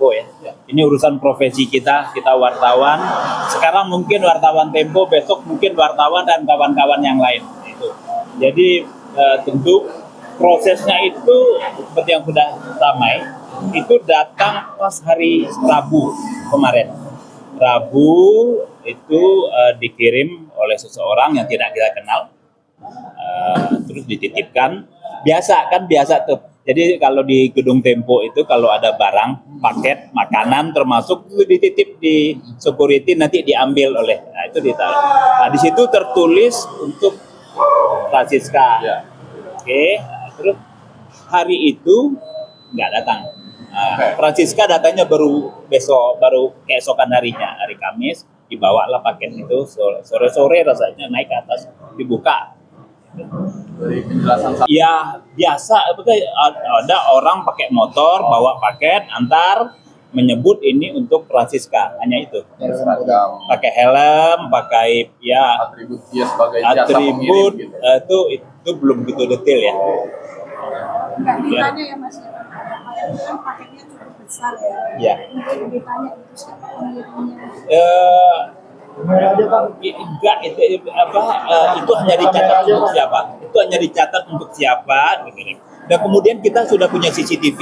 Tempo ya. Ini urusan profesi kita wartawan. Sekarang mungkin wartawan Tempo, besok mungkin wartawan dan kawan-kawan yang lain. Itu. Jadi tentu prosesnya itu seperti yang sudah ramai, itu datang pas hari Rabu kemarin. Rabu itu dikirim oleh seseorang yang tidak kita kenal, terus dititipkan. Biasa tuh. Jadi kalau di gedung Tempo itu kalau ada barang, paket, makanan termasuk itu dititip di security, nanti diambil oleh, nah itu ditaruh. Nah di situ tertulis untuk Francisca. Oke. Terus hari itu nggak datang. Francisca datangnya baru keesokan harinya, hari Kamis, dibawalah paket itu sore-sore rasanya naik ke atas, dibuka. Dari penjelasan Ya biasa, ada orang pakai motor bawa paket antar, menyebut ini untuk Francisca, hanya itu. Pakai helm, pakai ya atribut dia sebagai jasa atribut pengirim gitu. Itu belum begitu detail ya. Enggak ditanya ya Mas, kan paketnya cukup besar ya. Ya. Mungkin ditanya itu siapa pengirimnya. Enggak, itu hanya dicatat untuk siapa? Itu hanya dicatat untuk siapa? Dan kemudian kita sudah punya CCTV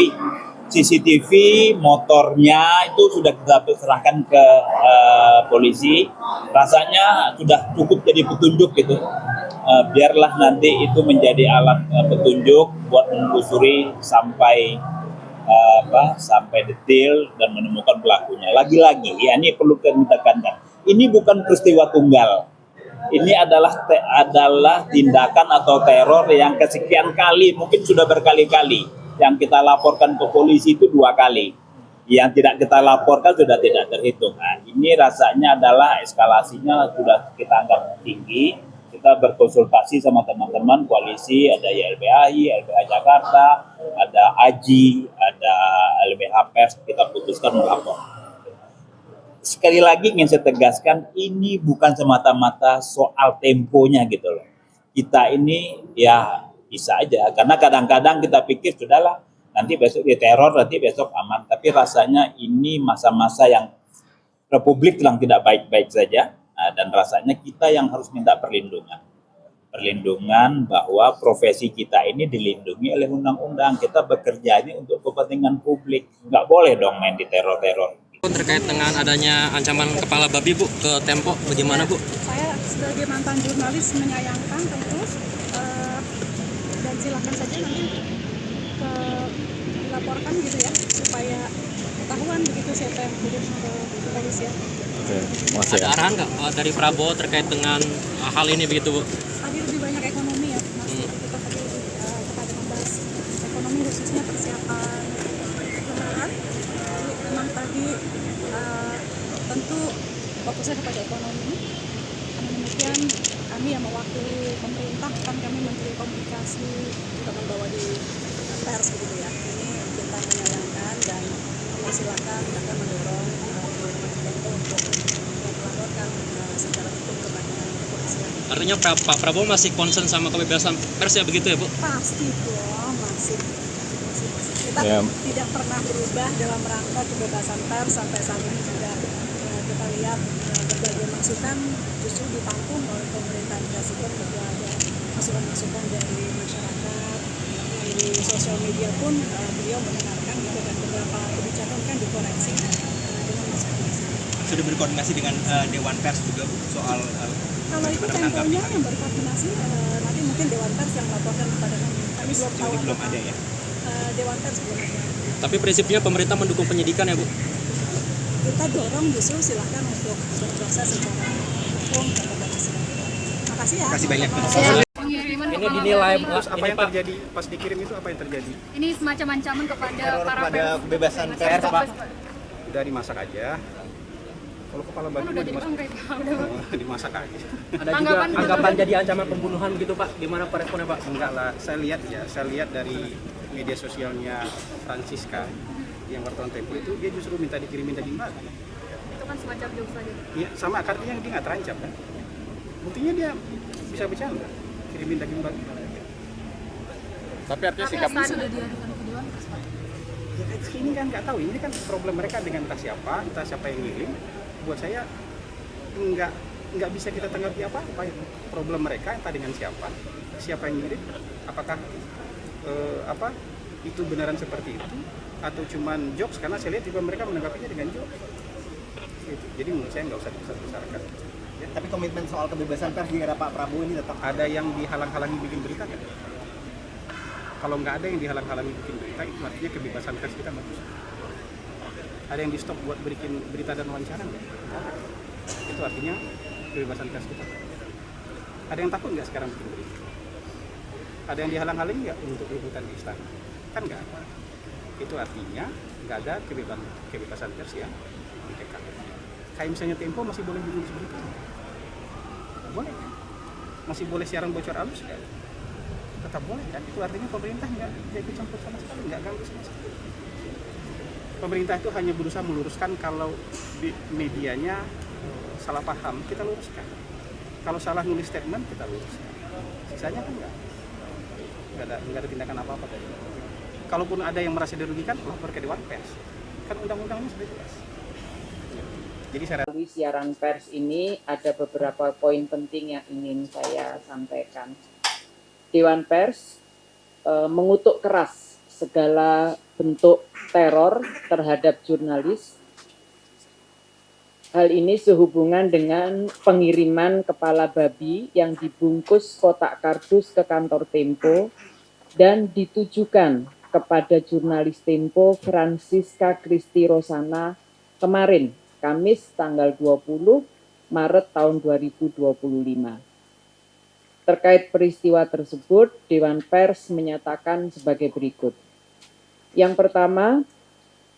motornya itu sudah kita serahkan ke polisi. Rasanya sudah cukup jadi petunjuk gitu. Biarlah nanti itu menjadi alat petunjuk buat menelusuri sampai detail dan menemukan pelakunya. Lagi-lagi, ya ini perlu kita tekankan. Ini bukan peristiwa tunggal. Ini adalah tindakan atau teror yang kesekian kali, mungkin sudah berkali-kali. Yang kita laporkan ke polisi itu 2 kali. Yang tidak kita laporkan sudah tidak terhitung. Nah, ini rasanya adalah eskalasinya sudah kita anggap tinggi. Kita berkonsultasi sama teman-teman koalisi, ada YLBHI, LBH Jakarta, ada AJI, ada LBH Pers, kita putuskan melapor. Sekali lagi ingin saya tegaskan, ini bukan semata-mata soal temponya gitu loh. Kita ini ya bisa aja, karena kadang-kadang kita pikir sudahlah, nanti besok diteror, nanti besok aman. Tapi rasanya ini masa-masa yang Republik sedang tidak baik-baik saja. Dan rasanya kita yang harus minta perlindungan bahwa profesi kita ini dilindungi oleh undang-undang. Kita bekerja ini untuk kepentingan publik, nggak boleh dong main di teror-teror. Terkait dengan adanya ancaman kepala babi Bu ke Tempo, bagaimana Bu? Saya sebagai mantan jurnalis menyayangkan tentu, dan silakan saja nanti dilaporkan gitu ya, supaya ketahuan begitu siapa yang turun ke kepolisian. Ada arahan nggak dari Prabowo terkait dengan hal ini begitu Bu? Tadi lebih banyak ekonomi ya, Mas. Kita tadi kepada membahas ekonomi, khususnya persiapan lebaran. Jadi memang tadi tentu fokusnya kepada ekonomi. Namun demikian kami yang mewakili pemerintah, kan kami Menteri Komunikasi juga membawa di pers begitu ya. Ini kita menyayangkan dan silakan akan mendorong untuk melaporkan secara hukum kepada kepolisian. Artinya Pak Prabowo masih concern sama kebebasan pers ya begitu ya Bu? Pasti dong, masih. Kita tidak pernah berubah dalam rangka kebebasan pers. Sampai saat ini juga kita lihat berbagai masukan justru ditampung oleh pemerintah Presiden. Juga ada masukan-masukan dari masyarakat, di sosial media pun beliau mendengarkan gitu, dan beberapa kebijakan kan dikoreksi dengan masukan-masukan. Sudah berkoordinasi dengan Dewan Pers juga Bu, soal kalau itu temponya yang berkoordinasi, nanti mungkin Dewan Pers yang melaporkan kepada kami. Kami belum tahu. belum ada ya? Dewan Pers belum ada. Tapi prinsipnya pemerintah mendukung penyidikan ya Bu? Kita dorong justru silakan untuk berproses secara hukum kepada masyarakat. Terima kasih ya. Terima kasih banyak. Pengiriman Ini dinilai Terus apa ini yang Pak, terjadi pas dikirim itu, apa yang terjadi? ini semacam ancaman kepada para pada pers. kebebasan pers Pak. Udah dimasak aja. Kalau kepala Kan babi udah mau jadi dimasak, bangkai Pak. Udah. dimasak aja. Ada juga Tanggapan anggapan jadi ancaman pembunuhan gitu Pak. Gimana Pak responnya Pak? Enggak lah, saya lihat dari media sosialnya Francisca yang wartawan Tempo itu, dia justru minta dikirimin daging babi. itu kan semacam jokes aja. Iya, sama artinya dia nggak terancam kan. Buktinya dia bisa bercanda, kirimin daging babi. Tapi artinya Tapi sikap saat sudah diadukan ke Dewan Pers Pak. Ya ini kan nggak tahu, ini kan problem mereka dengan entah siapa yang ngirim. Buat saya nggak bisa kita tanggapi apa-apa. Problem mereka entah dengan siapa yang ngirim, apakah itu beneran seperti itu atau cuman jokes, karena saya lihat juga mereka menanggapinya dengan jokes. Gitu. Jadi menurut saya nggak usah dibesar-besarkan. Ya. Tapi komitmen soal kebebasan pers di era Pak Prabowo ini tetap Ada yang dihalang-halangi bikin berita kan? Kalau nggak ada yang dihalang-halangi bikin berita, itu artinya kebebasan pers kita bagus. Ada yang di stop buat bikin berita dan wawancara nggak? Itu artinya kebebasan pers kita. Ada yang takut nggak sekarang bikin berita? Ada yang dihalang-halangi nggak untuk liputan di istana? Kan nggak ada. Itu artinya nggak ada kebebasan pers yang ditekan. Kayak misalnya Tempo masih boleh menulis berita? Boleh kan? Masih boleh siaran bocor halus kan? Tetap boleh kan? Itu artinya pemerintah nggak ikut campur sama sekali, nggak ganggu sama sekali. Pemerintah itu hanya berusaha meluruskan kalau medianya salah paham, kita luruskan. Kalau salah nulis statement, kita luruskan. Sisanya kan nggak ada tindakan apa-apa tadi. Kalaupun ada yang merasa dirugikan, lapor ke Dewan Pers. Kan undang-undangnya sudah jelas. Jadi saya Melalui siaran pers ini ada beberapa poin penting yang ingin saya sampaikan. Dewan Pers mengutuk keras segala bentuk teror terhadap jurnalis. Hal ini sehubungan dengan pengiriman kepala babi yang dibungkus kotak kardus ke kantor Tempo dan ditujukan kepada jurnalis Tempo Francisca Christy Rosana kemarin, Kamis tanggal 20 Maret tahun 2025. Terkait peristiwa tersebut, Dewan Pers menyatakan sebagai berikut. Yang pertama,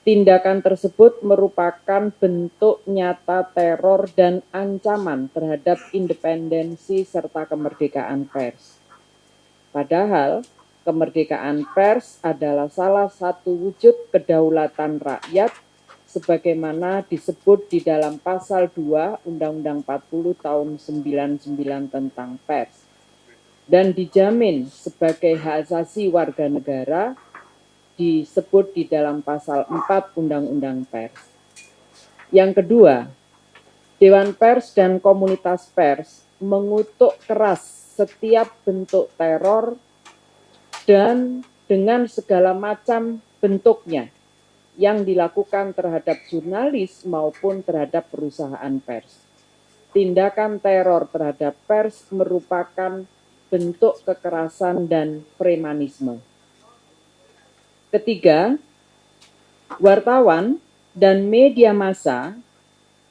tindakan tersebut merupakan bentuk nyata teror dan ancaman terhadap independensi serta kemerdekaan pers. Padahal, kemerdekaan pers adalah salah satu wujud kedaulatan rakyat sebagaimana disebut di dalam pasal 2 Undang-Undang 40 tahun 99 tentang pers dan dijamin sebagai hak asasi warga negara disebut di dalam pasal 4 Undang-Undang Pers. Yang kedua, Dewan Pers dan komunitas pers mengutuk keras setiap bentuk teror dan dengan segala macam bentuknya yang dilakukan terhadap jurnalis maupun terhadap perusahaan pers. Tindakan teror terhadap pers merupakan bentuk kekerasan dan premanisme. Ketiga, wartawan dan media massa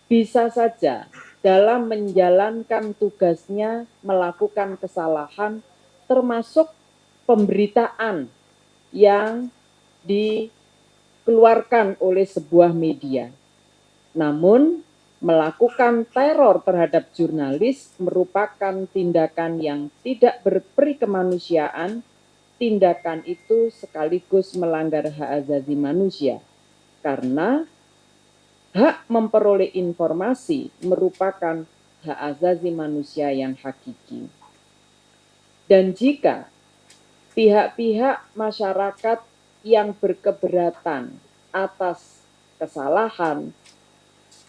bisa saja dalam menjalankan tugasnya melakukan kesalahan termasuk pemberitaan yang dikeluarkan oleh sebuah media. Namun, melakukan teror terhadap jurnalis merupakan tindakan yang tidak berperi kemanusiaan. Tindakan itu sekaligus melanggar hak asasi manusia, karena hak memperoleh informasi merupakan hak asasi manusia yang hakiki. Dan jika pihak-pihak masyarakat yang berkeberatan atas kesalahan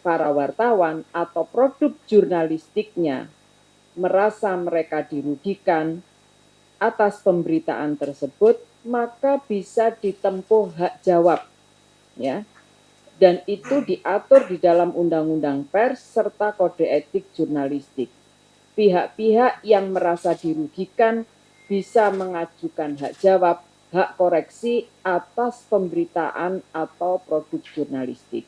para wartawan atau produk jurnalistiknya merasa mereka dirugikan atas pemberitaan tersebut, maka bisa ditempuh hak jawab, ya. Dan itu diatur di dalam Undang-Undang Pers serta Kode Etik Jurnalistik. Pihak-pihak yang merasa dirugikan bisa mengajukan hak jawab, hak koreksi atas pemberitaan atau produk jurnalistik.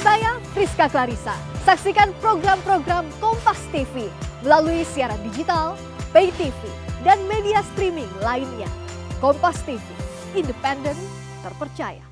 Saya Rizka Clarissa. Saksikan program-program Kompas TV melalui siaran digital, pay TV, dan media streaming lainnya. Kompas TV, independen, terpercaya.